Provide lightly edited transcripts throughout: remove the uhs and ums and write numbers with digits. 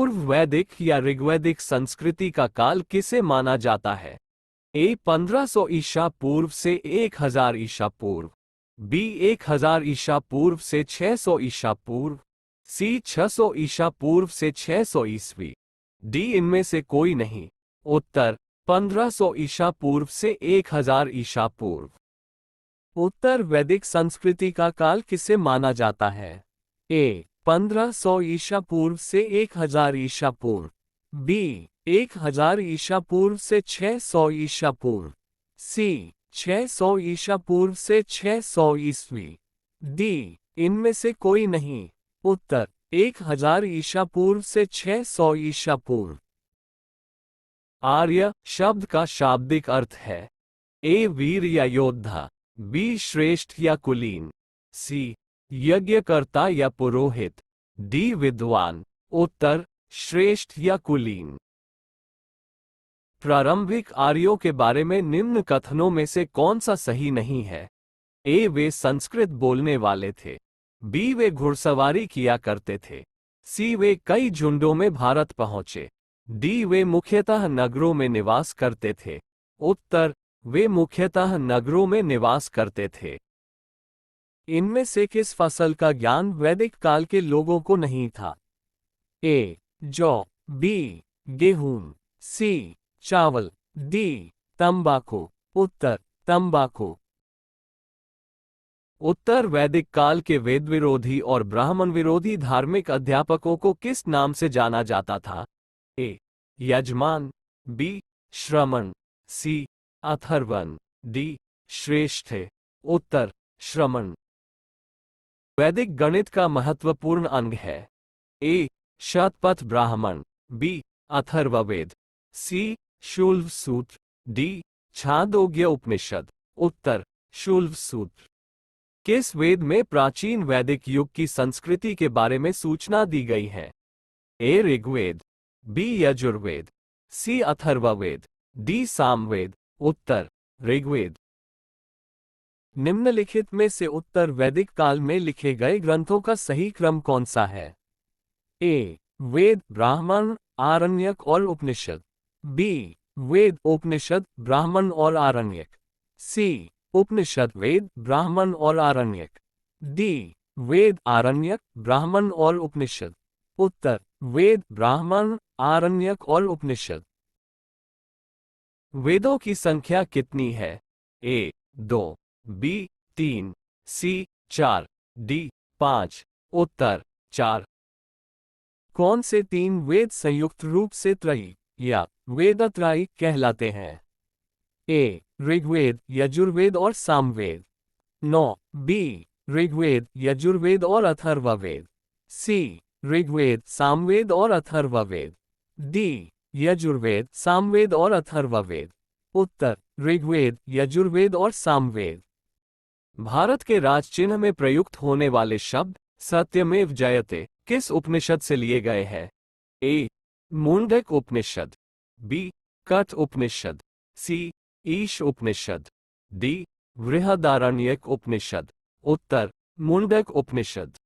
पूर्व वैदिक या ऋग्वैदिक संस्कृति का काल किसे माना जाता है? ए 1500 ईसा पूर्व से 1000 ईसा पूर्व, बी 1000 ईसा पूर्व से 600 ईसा पूर्व, सी 600 ईसा पूर्व से 600 ईस्वी, डी इनमें से कोई नहीं। उत्तर 1500 ईसा पूर्व से 1000 ईसा पूर्व। उत्तर वैदिक संस्कृति का काल किसे माना जाता है? ए 1500 ईसा पूर्व से 1000 ईसा पूर्व, बी 1000 ईसा पूर्व से 600 ईसा पूर्व, सी 600 ईसा पूर्व से 600 ईस्वी, डी इनमें से कोई नहीं। उत्तर 1000 ईसा पूर्व से 600 ईसा पूर्व। आर्य शब्द का शाब्दिक अर्थ है: ए वीर या योद्धा, बी श्रेष्ठ या कुलीन, सी यज्ञकर्ता या पुरोहित, डी विद्वान। उत्तर श्रेष्ठ या कुलीन। प्रारंभिक आर्यों के बारे में निम्न कथनों में से कौन सा सही नहीं है? ए वे संस्कृत बोलने वाले थे, बी वे घुड़सवारी किया करते थे, सी वे कई झुंडों में भारत पहुंचे, डी वे मुख्यतः नगरों में निवास करते थे। उत्तर वे मुख्यतः नगरों में निवास करते थे। इनमें से किस फसल का ज्ञान वैदिक काल के लोगों को नहीं था? ए जौ, बी गेहूं, सी चावल, डी तंबाकू। उत्तर तंबाकू। उत्तर वैदिक काल के वेद विरोधी और ब्राह्मण विरोधी धार्मिक अध्यापकों को किस नाम से जाना जाता था? ए यजमान, बी श्रमण, सी अथर्वण, डी श्रेष्ठ। उत्तर श्रमण। वैदिक गणित का महत्वपूर्ण अंग है: ए शतपथ ब्राह्मण, बी अथर्ववेद, सी शूल्व सूत्र, डी छांदोग्य उपनिषद। उत्तर शूल्व सूत्र। किस वेद में प्राचीन वैदिक युग की संस्कृति के बारे में सूचना दी गई है? ए ऋग्वेद, बी यजुर्वेद, सी अथर्ववेद, डी सामवेद। उत्तर ऋग्वेद। निम्नलिखित में से उत्तर वैदिक काल में लिखे गए ग्रंथों का सही क्रम कौन सा है? ए वेद, ब्राह्मण, आरण्यक और उपनिषद, बी वेद, उपनिषद, ब्राह्मण और आरण्यक, सी उपनिषद, वेद, ब्राह्मण और आरण्यक, डी वेद, आरण्यक, ब्राह्मण और उपनिषद। उत्तर वेद, ब्राह्मण, आरण्यक और उपनिषद। वेदों की संख्या कितनी है? ए 2, बी 3, सी 4, डी 5। उत्तर 4। कौन से 3 वेद संयुक्त रूप से त्रयी या वेदत्रयी कहलाते हैं? ए ऋग्वेद, यजुर्वेद और सामवेद। 9, बी ऋग्वेद, यजुर्वेद और अथर्ववेद, सी ऋग्वेद, सामवेद और अथर्ववेद, डी यजुर्वेद, सामवेद और अथर्ववेद। उत्तर ऋग्वेद, यजुर्वेद और सामवेद। भारत के राज चिन्ह में प्रयुक्त होने वाले शब्द सत्यमेव जयते किस उपनिषद से लिए गए हैं? ए मुंडक उपनिषद, बी कठ उपनिषद, सी ईश उपनिषद, डी बृहदारण्यक उपनिषद। उत्तर मुंडक उपनिषद।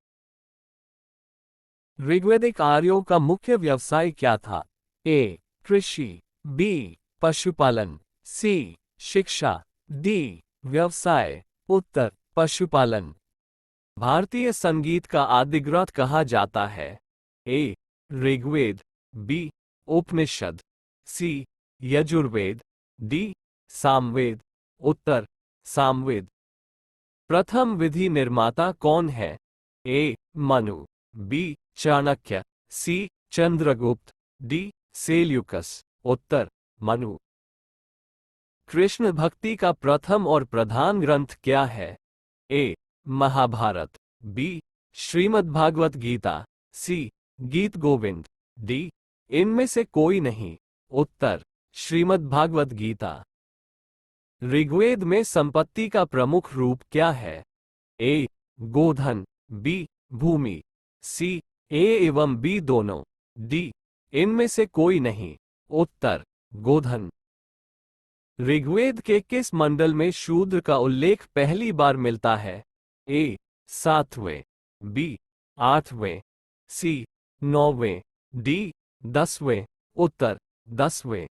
ऋग्वैदिक आर्यों का मुख्य व्यवसाय क्या था? ए कृषि, बी पशुपालन, सी शिक्षा, डी व्यवसाय। उत्तर पशुपालन। भारतीय संगीत का आदि ग्रंथ कहा जाता है? ए ऋग्वेद, बी उपनिषद, सी यजुर्वेद, डी सामवेद। उत्तर सामवेद। प्रथम विधि निर्माता कौन है? ए मनु, बी चाणक्य, सी चंद्रगुप्त, डी सेल्यूकस। उत्तर मनु। कृष्ण भक्ति का प्रथम और प्रधान ग्रंथ क्या है? ए महाभारत, बी श्रीमद्भागवत गीता, सी गीत गोविंद, डी इनमें से कोई नहीं। उत्तर श्रीमद्भागवत गीता। ऋग्वेद में संपत्ति का प्रमुख रूप क्या है? ए गोधन, बी भूमि, सी ए एवं बी दोनों, डी इनमें से कोई नहीं। उत्तर गोधन। ऋग्वेद के किस मंडल में शूद्र का उल्लेख पहली बार मिलता है? ए 7वें, बी 8वें, सी 9वें, डी 10वें। उत्तर 10वें।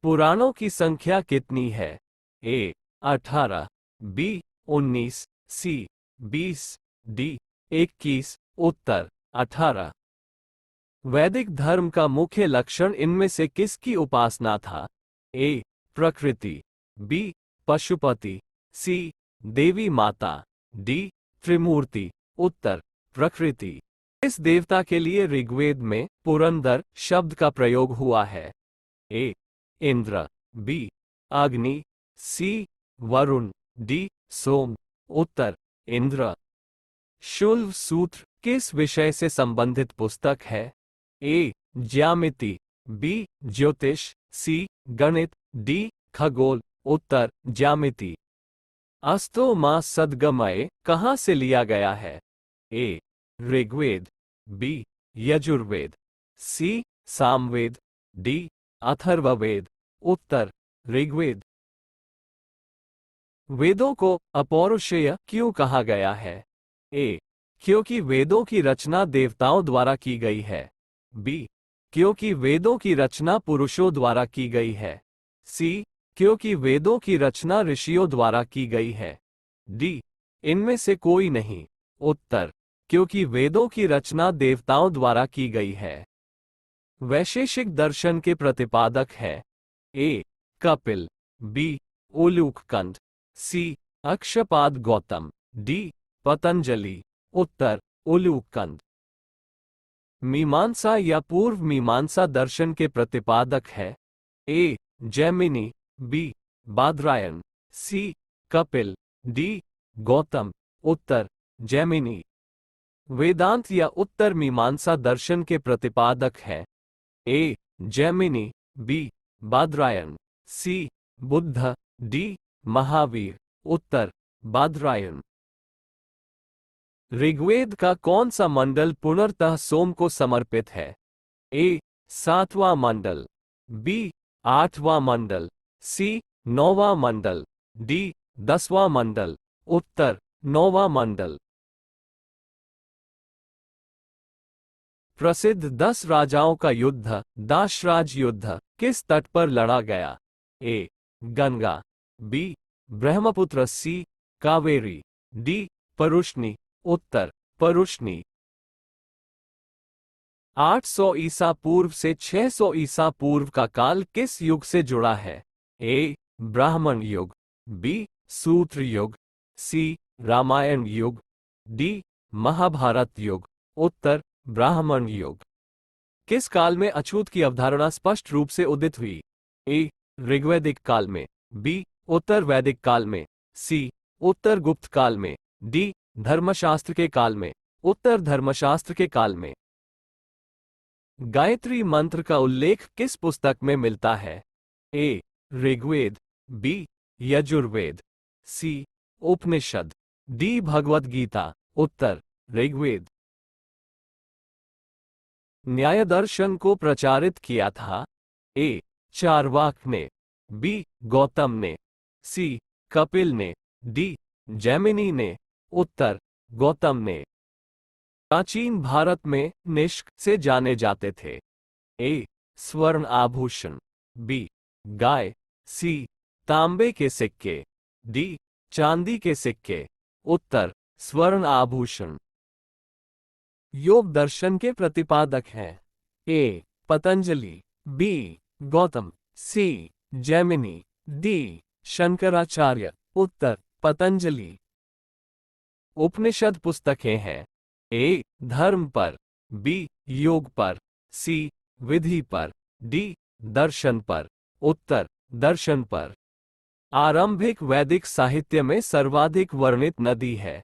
पुराणों की संख्या कितनी है? ए 18, बी 19, सी 20, डी 21। उत्तर 18। वैदिक धर्म का मुख्य लक्षण इनमें से किसकी उपासना था? ए प्रकृति, बी पशुपति, सी देवी माता, डी त्रिमूर्ति। उत्तर प्रकृति। इस देवता के लिए ऋग्वेद में पुरंदर शब्द का प्रयोग हुआ है? ए इंद्र, बी अग्नि, सी वरुण, डी सोम। उत्तर इंद्र। शुल्व सूत्र किस विषय से संबंधित पुस्तक है? ए ज्यामिति, बी ज्योतिष, सी गणित, डी खगोल। उत्तर ज्यामिति। अस्तो मा सद्गमय कहाँ से लिया गया है? ए ऋग्वेद, बी यजुर्वेद, सी सामवेद, डी अथर्ववेद। उत्तर ऋग्वेद। वेदों को अपौरुषेय क्यों कहा गया है? ए क्योंकि वेदों की रचना देवताओं द्वारा की गई है, बी क्योंकि वेदों की रचना पुरुषों द्वारा की गई है, सी क्योंकि वेदों की रचना ऋषियों द्वारा की गई है, डी इनमें से कोई नहीं। उत्तर क्योंकि वेदों की रचना देवताओं द्वारा की गई है। वैशेषिक दर्शन के प्रतिपादक हैं? ए कपिल, बी उलूककंद, सी अक्षपाद गौतम, डी पतंजलि। उत्तर उलूककंद। मीमांसा या पूर्व मीमांसा दर्शन के प्रतिपादक है? ए जैमिनी, बी बादरायण, सी कपिल, डी गौतम। उत्तर जैमिनी। वेदांत या उत्तर मीमांसा दर्शन के प्रतिपादक हैं? ए जैमिनी, बी बादरायण, सी बुद्ध, डी महावीर। उत्तर बादरायण। ऋग्वेद का कौन सा मंडल पुनर्तः सोम को समर्पित है? ए 7वां मंडल, बी 8वां मंडल, सी 9वां मंडल, डी 10वां मंडल। उत्तर 9वां मंडल। प्रसिद्ध 10 राजाओं का युद्ध दाशराज युद्ध किस तट पर लड़ा गया? ए गंगा, बी ब्रह्मपुत्र, सी कावेरी, डी परुष्णी। उत्तर परुष्णी। 800 ईसा पूर्व से 600 ईसा पूर्व का काल किस युग से जुड़ा है? ए ब्राह्मण युग, बी सूत्र युग, सी रामायण युग, डी महाभारत युग। उत्तर ब्राह्मण युग। किस काल में अछूत की अवधारणा स्पष्ट रूप से उदित हुई? ए ऋग्वैदिक काल में, बी उत्तर वैदिक काल में, सी उत्तर गुप्त काल में, डी धर्मशास्त्र के काल में। उत्तर धर्मशास्त्र के काल में। गायत्री मंत्र का उल्लेख किस पुस्तक में मिलता है? ए ऋग्वेद, बी यजुर्वेद, सी उपनिषद, डी भगवद गीता। उत्तर ऋग्वेद। न्याय दर्शन को प्रचारित किया था? ए चारवाक ने, बी गौतम ने, सी कपिल ने, डी जैमिनी ने। उत्तर गौतम ने। प्राचीन भारत में निष्क से जाने जाते थे? ए स्वर्ण आभूषण, बी गाय, सी तांबे के सिक्के, डी चांदी के सिक्के। उत्तर स्वर्ण आभूषण। योग दर्शन के प्रतिपादक हैं? ए पतंजलि, बी गौतम, सी जैमिनी, डी शंकराचार्य। उत्तर पतंजलि। उपनिषद पुस्तकें हैं? ए धर्म पर, बी योग पर, सी विधि पर, डी दर्शन पर। उत्तर दर्शन पर। आरंभिक वैदिक साहित्य में सर्वाधिक वर्णित नदी है?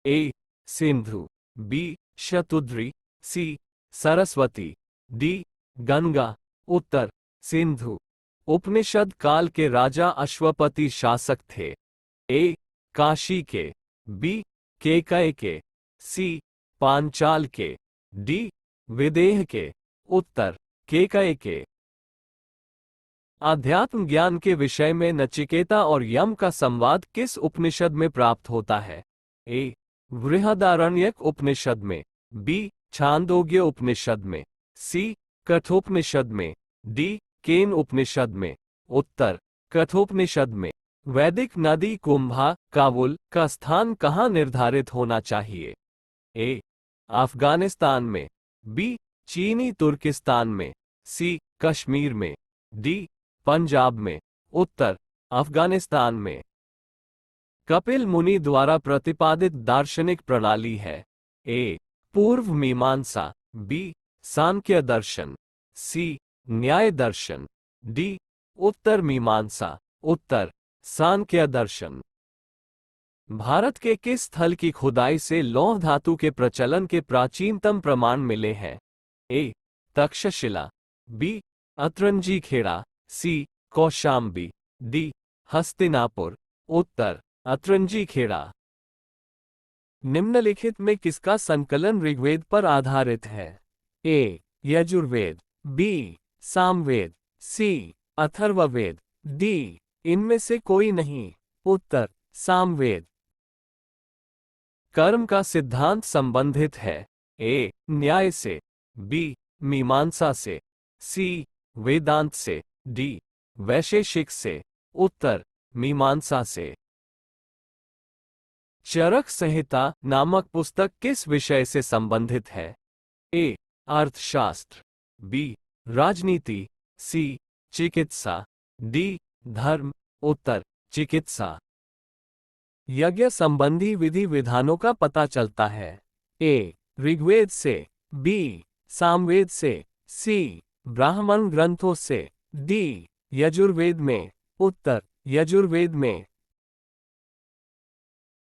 ए सिंधु, बी शतुद्री, सी सरस्वती, डी गंगा। उत्तर सिंधु। उपनिषद काल के राजा अश्वपति शासक थे? ए काशी के, बी केकय के, सी पांचाल के, डी विदेह के। उत्तर केकय के। आध्यात्म ज्ञान के विषय में नचिकेता और यम का संवाद किस उपनिषद में प्राप्त होता है? ए बृहदारण्यक उपनिषद में, बी छांदोग्य उपनिषद में, सी कठोपनिषद में, डी केन उपनिषद में। उत्तर कठोपनिषद में। वैदिक नदी कुंभा काबुल का स्थान कहाँ निर्धारित होना चाहिए? ए अफगानिस्तान में, बी चीनी तुर्किस्तान में, सी कश्मीर में, डी पंजाब में। उत्तर अफगानिस्तान में। कपिल मुनि द्वारा प्रतिपादित दार्शनिक प्रणाली है? ए पूर्व मीमांसा, बी सांख्य दर्शन, सी न्याय दर्शन, डी उत्तर मीमांसा। उत्तर सांख्य दर्शन। भारत के किस स्थल की खुदाई से लौह धातु के प्रचलन के प्राचीनतम प्रमाण मिले हैं? ए तक्षशिला, बी अतरंजी खेड़ा, सी कौशाम्बी, डी हस्तिनापुर। उत्तर अतरंजी खेड़ा। निम्नलिखित में किसका संकलन ऋग्वेद पर आधारित है? ए यजुर्वेद, बी सामवेद, सी अथर्ववेद, डी इनमें से कोई नहीं। उत्तर सामवेद। कर्म का सिद्धांत संबंधित है? ए न्याय से, बी मीमांसा से, सी वेदांत से, डी वैशेषिक से। उत्तर मीमांसा से। चरक संहिता नामक पुस्तक किस विषय से संबंधित है? ए अर्थशास्त्र, बी राजनीति, सी चिकित्सा, डी धर्म। उत्तर चिकित्सा। यज्ञ संबंधी विधि विधानों का पता चलता है? ए ऋग्वेद से, बी सामवेद से, सी ब्राह्मण ग्रंथों से, डी यजुर्वेद में। उत्तर यजुर्वेद में।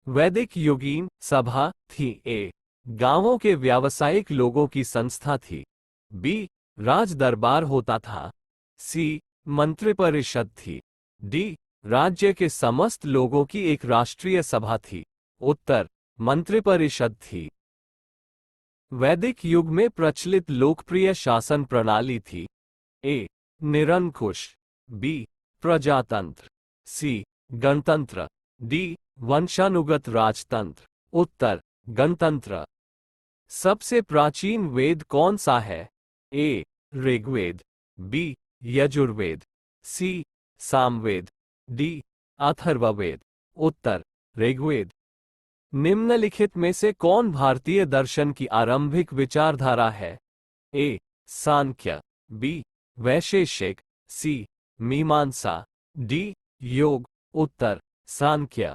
वैदिक योगीन सभा थी? ए गांवों के व्यावसायिक लोगों की संस्था थी, बी राज दरबार होता था, सी मंत्रिपरिषद थी, डी राज्य के समस्त लोगों की एक राष्ट्रीय सभा थी। उत्तर मंत्रिपरिषद थी। वैदिक युग में प्रचलित लोकप्रिय शासन प्रणाली थी? ए निरंकुश, बी प्रजातंत्र, सी गणतंत्र, डी वंशानुगत राजतंत्र। उत्तर गणतंत्र। सबसे प्राचीन वेद कौन सा है? ए ऋग्वेद, बी यजुर्वेद, सी सामवेद, डी अथर्ववेद। उत्तर ऋग्वेद। निम्नलिखित में से कौन भारतीय दर्शन की आरंभिक विचारधारा है? ए सांख्य, बी वैशेषिक, सी मीमांसा, डी योग। उत्तर सांख्य।